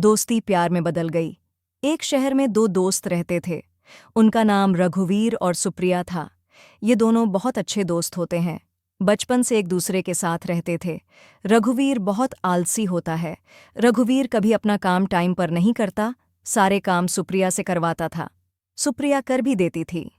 दोस्ती प्यार में बदल गई। एक शहर में दो दोस्त रहते थे। उनका नाम रघुवीर और सुप्रिया था। ये दोनों बहुत अच्छे दोस्त होते हैं। बचपन से एक दूसरे के साथ रहते थे। रघुवीर बहुत आलसी होता है। रघुवीर कभी अपना काम टाइम पर नहीं करता, सारे काम सुप्रिया से करवाता था। सुप्रिया कर भी देती थी।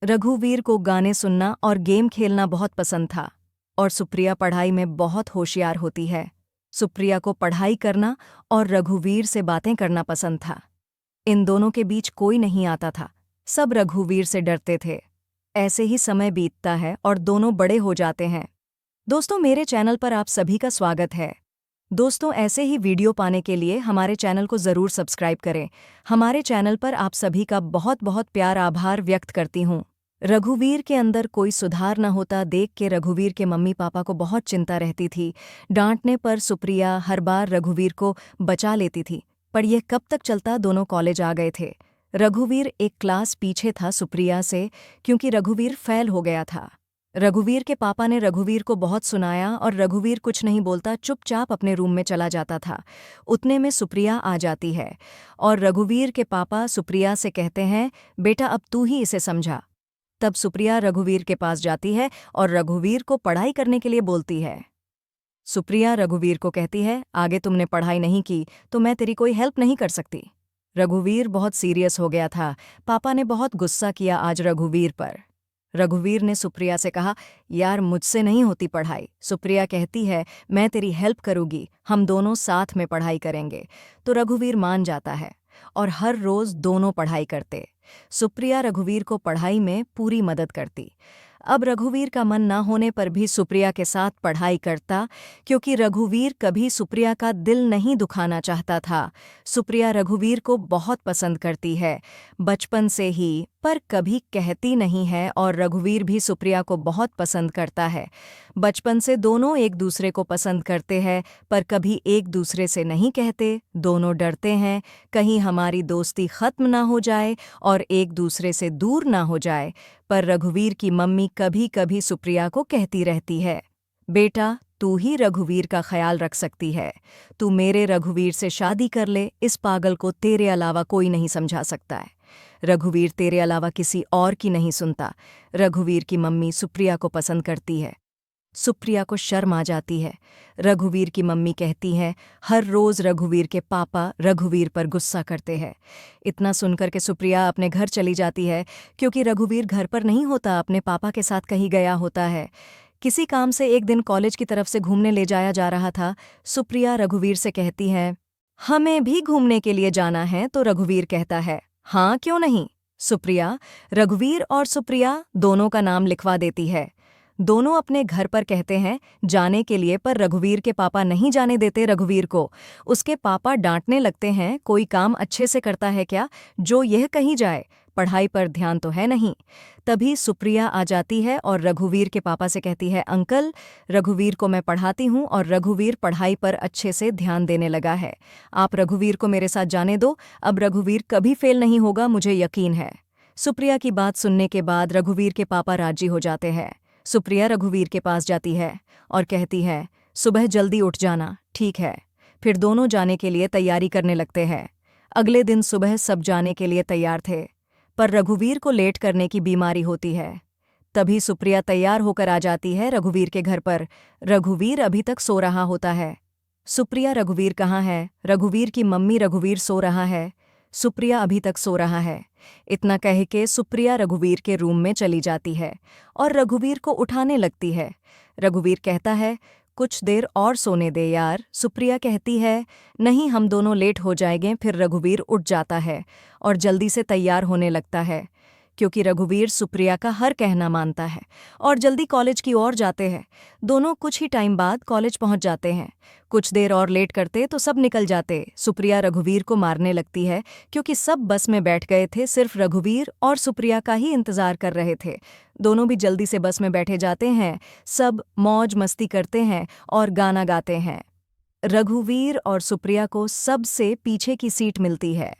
रघुवीर को गाने सुनना और गेम खेलना बहुत पसंद था, और सुप्रिया पढ़ाई में बहुत होशियार होती है। सुप्रिया को पढ़ाई करना और रघुवीर से बातें करना पसंद था। इन दोनों के बीच कोई नहीं आता था। सब रघुवीर से डरते थे। ऐसे ही समय बीतता है और दोनों बड़े हो जाते हैं। दोस्तों, मेरे चैनल पर आप सभी का स्वागत है। दोस्तों, ऐसे ही वीडियो पाने के लिए हमारे चैनल को ज़रूर सब्सक्राइब करें। हमारे चैनल पर आप सभी का बहुत बहुत प्यार आभार व्यक्त करती हूँ। रघुवीर के अंदर कोई सुधार न होता देख के रघुवीर के मम्मी पापा को बहुत चिंता रहती थी। डांटने पर सुप्रिया हर बार रघुवीर को बचा लेती थी, पर यह कब तक चलता। दोनों कॉलेज आ गए थे। रघुवीर एक क्लास पीछे था सुप्रिया से, क्योंकि रघुवीर फेल हो गया था। रघुवीर के पापा ने रघुवीर को बहुत सुनाया और रघुवीर कुछ नहीं बोलता, चुपचाप अपने रूम में चला जाता था। उतने में सुप्रिया आ जाती है और रघुवीर के पापा सुप्रिया से कहते हैं, बेटा अब तू ही इसे समझा। तब सुप्रिया रघुवीर के पास जाती है और रघुवीर को पढ़ाई करने के लिए बोलती है। सुप्रिया रघुवीर को कहती है, आगे तुमने पढ़ाई नहीं की तो मैं तेरी कोई हेल्प नहीं कर सकती। रघुवीर बहुत सीरियस हो गया था। पापा ने बहुत गुस्सा किया आज रघुवीर पर। रघुवीर ने सुप्रिया से कहा, यार मुझसे नहीं होती पढ़ाई। सुप्रिया कहती है, मैं तेरी हेल्प करूँगी, हम दोनों साथ में पढ़ाई करेंगे। तो रघुवीर मान जाता है और हर रोज़ दोनों पढ़ाई करते। सुप्रिया रघुवीर को पढ़ाई में पूरी मदद करती। अब रघुवीर का मन ना होने पर भी सुप्रिया के साथ पढ़ाई करता, क्योंकि रघुवीर कभी सुप्रिया का दिल नहीं दुखाना चाहता था। सुप्रिया रघुवीर को बहुत पसंद करती है, बचपन से ही, पर कभी कहती नहीं है, और रघुवीर भी सुप्रिया को बहुत पसंद करता है। बचपन से दोनों एक दूसरे को पसंद करते हैं, पर कभी एक दूसरे से नहीं कहते। दोनों डरते हैं कहीं हमारी दोस्ती खत्म ना हो जाए और एक दूसरे से दूर ना हो जाए। पर रघुवीर की मम्मी कभी कभी सुप्रिया को कहती रहती है, बेटा तू ही रघुवीर का ख्याल रख सकती है। तू मेरे रघुवीर से शादी कर ले, इस पागल को तेरे अलावा कोई नहीं समझा सकता है। रघुवीर तेरे अलावा किसी और की नहीं सुनता। रघुवीर की मम्मी सुप्रिया को पसंद करती है। सुप्रिया को शर्म आ जाती है। रघुवीर की मम्मी कहती हैं, हर रोज़ रघुवीर के पापा रघुवीर पर गुस्सा करते हैं। इतना सुनकर के सुप्रिया अपने घर चली जाती है, क्योंकि रघुवीर घर पर नहीं होता, अपने पापा के साथ कहीं गया होता है। किसी काम से एक दिन कॉलेज की तरफ से घूमने ले जाया जा रहा था। सुप्रिया रघुवीर से कहती है, हमें भी घूमने के लिए जाना है। तो रघुवीर कहता है, हाँ क्यों नहीं। सुप्रिया रघुवीर और सुप्रिया दोनों का नाम लिखवा देती है। दोनों अपने घर पर कहते हैं जाने के लिए, पर रघुवीर के पापा नहीं जाने देते रघुवीर को। उसके पापा डांटने लगते हैं, कोई काम अच्छे से करता है क्या जो यह कहीं जाए, पढ़ाई पर ध्यान तो है नहीं। तभी सुप्रिया आ जाती है और रघुवीर के पापा से कहती है, अंकल रघुवीर को मैं पढ़ाती हूँ और रघुवीर पढ़ाई पर अच्छे से ध्यान देने लगा है। आप रघुवीर को मेरे साथ जाने दो, अब रघुवीर कभी फेल नहीं होगा, मुझे यकीन है। सुप्रिया की बात सुनने के बाद रघुवीर के पापा राजी हो जाते हैं। सुप्रिया रघुवीर के पास जाती है और कहती है, सुबह जल्दी उठ जाना, ठीक है। फिर दोनों जाने के लिए तैयारी करने लगते हैं। अगले दिन सुबह सब जाने के लिए तैयार थे, पर रघुवीर को लेट करने की बीमारी होती है। तभी सुप्रिया तैयार होकर आ जाती है रघुवीर के घर पर। रघुवीर अभी तक सो रहा होता है। सुप्रिया, रघुवीर कहाँ है? रघुवीर की मम्मी, रघुवीर सो रहा है। सुप्रिया अभी तक सो रहा है। इतना कह के सुप्रिया रघुवीर के रूम में चली जाती है और रघुवीर को उठाने लगती है। रघुवीर कहता है, कुछ देर और सोने दे यार। सुप्रिया कहती है, नहीं हम दोनों लेट हो जाएंगे। फिर रघुवीर उठ जाता है और जल्दी से तैयार होने लगता है, क्योंकि रघुवीर सुप्रिया का हर कहना मानता है, और जल्दी कॉलेज की ओर जाते हैं। दोनों कुछ ही टाइम बाद कॉलेज पहुंच जाते हैं। कुछ देर और लेट करते तो सब निकल जाते। सुप्रिया रघुवीर को मारने लगती है, क्योंकि सब बस में बैठ गए थे, सिर्फ रघुवीर और सुप्रिया का ही इंतजार कर रहे थे। दोनों भी जल्दी से बस में बैठे जाते हैं। सब मौज मस्ती करते हैं और गाना गाते हैं। रघुवीर और सुप्रिया को सबसे पीछे की सीट मिलती है।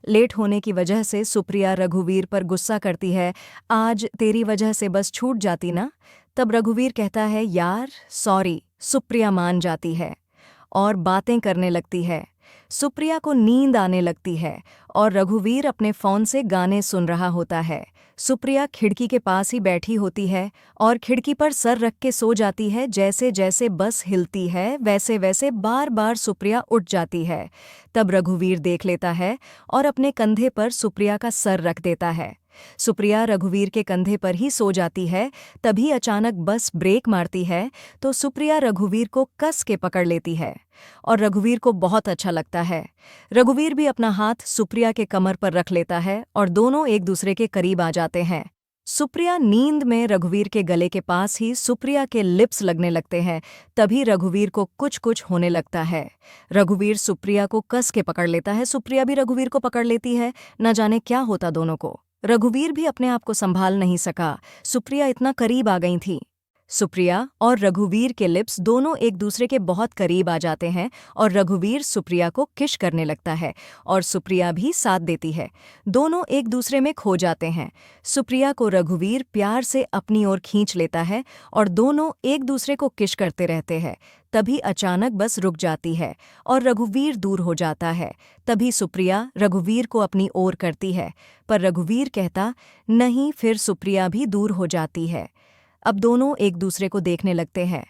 लेट होने की वजह से सुप्रिया रघुवीर पर गुस्सा करती है, आज तेरी वजह से बस छूट जाती ना। तब रघुवीर कहता है, यार सॉरी। सुप्रिया मान जाती है और बातें करने लगती है। सुप्रिया को नींद आने लगती है और रघुवीर अपने फोन से गाने सुन रहा होता है। सुप्रिया खिड़की के पास ही बैठी होती है और खिड़की पर सर रख के सो जाती है। जैसे जैसे बस हिलती है वैसे वैसे बार बार सुप्रिया उठ जाती है। तब रघुवीर देख लेता है और अपने कंधे पर सुप्रिया का सर रख देता है। सुप्रिया रघुवीर के कंधे पर ही सो जाती है। तभी अचानक बस ब्रेक मारती है तो सुप्रिया रघुवीर को कस के पकड़ लेती है और रघुवीर को बहुत अच्छा लगता है। रघुवीर भी अपना हाथ सुप्रिया के कमर पर रख लेता है और दोनों एक दूसरे के करीब आ जाते हैं। सुप्रिया नींद में रघुवीर के गले के पास ही सुप्रिया के लिप्स लगने लगते हैं। तभी रघुवीर को कुछ कुछ होने लगता है। रघुवीर सुप्रिया को कस के पकड़ लेता है, सुप्रिया भी रघुवीर को पकड़ लेती है। न जाने क्या होता दोनों को। रघुवीर भी अपने आप को संभाल नहीं सका, सुप्रिया इतना करीब आ गई थी। सुप्रिया और रघुवीर के लिप्स दोनों एक दूसरे के बहुत करीब आ जाते हैं और रघुवीर सुप्रिया को किश करने लगता है और सुप्रिया भी साथ देती है। दोनों एक दूसरे में खो जाते हैं। सुप्रिया को रघुवीर प्यार से अपनी ओर खींच लेता है और दोनों एक दूसरे को किश करते रहते हैं। तभी अचानक बस रुक जाती है और रघुवीर दूर हो जाता है। तभी सुप्रिया रघुवीर को अपनी ओर करती है, पर रघुवीर कहता नहीं, फिर सुप्रिया भी दूर हो जाती है। अब दोनों एक दूसरे को देखने लगते हैं।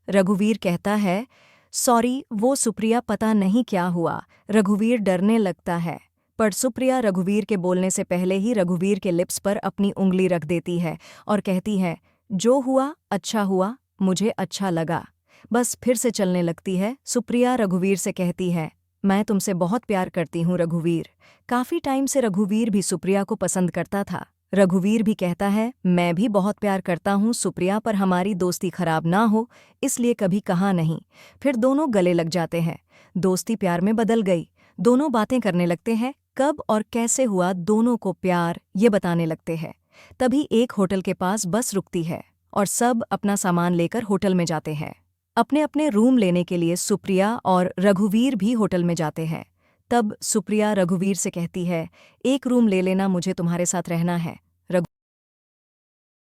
रघुवीर कहता है सॉरी, वो सुप्रिया पता नहीं क्या हुआ। रघुवीर डरने लगता है, पर सुप्रिया रघुवीर के बोलने से पहले ही रघुवीर के लिप्स पर अपनी उंगली रख देती है और कहती है जो हुआ अच्छा हुआ, मुझे अच्छा लगा। बस फिर से चलने लगती है। सुप्रिया रघुवीर से कहती है मैं तुमसे बहुत प्यार करती हूँ रघुवीर। काफी टाइम से रघुवीर भी सुप्रिया को पसंद करता था। रघुवीर भी कहता है मैं भी बहुत प्यार करता हूँ सुप्रिया, पर हमारी दोस्ती खराब ना हो इसलिए कभी कहा नहीं। फिर दोनों गले लग जाते हैं। दोस्ती प्यार में बदल गई। दोनों बातें करने लगते हैं, कब और कैसे हुआ दोनों को प्यार ये बताने लगते हैं। तभी एक होटल के पास बस रुकती है और सब अपना सामान लेकर होटल में जाते हैं। अपने अपने रूम लेने के लिए सुप्रिया और रघुवीर भी होटल में जाते हैं। तब सुप्रिया रघुवीर से कहती है एक रूम ले लेना, मुझे तुम्हारे साथ रहना है। रघु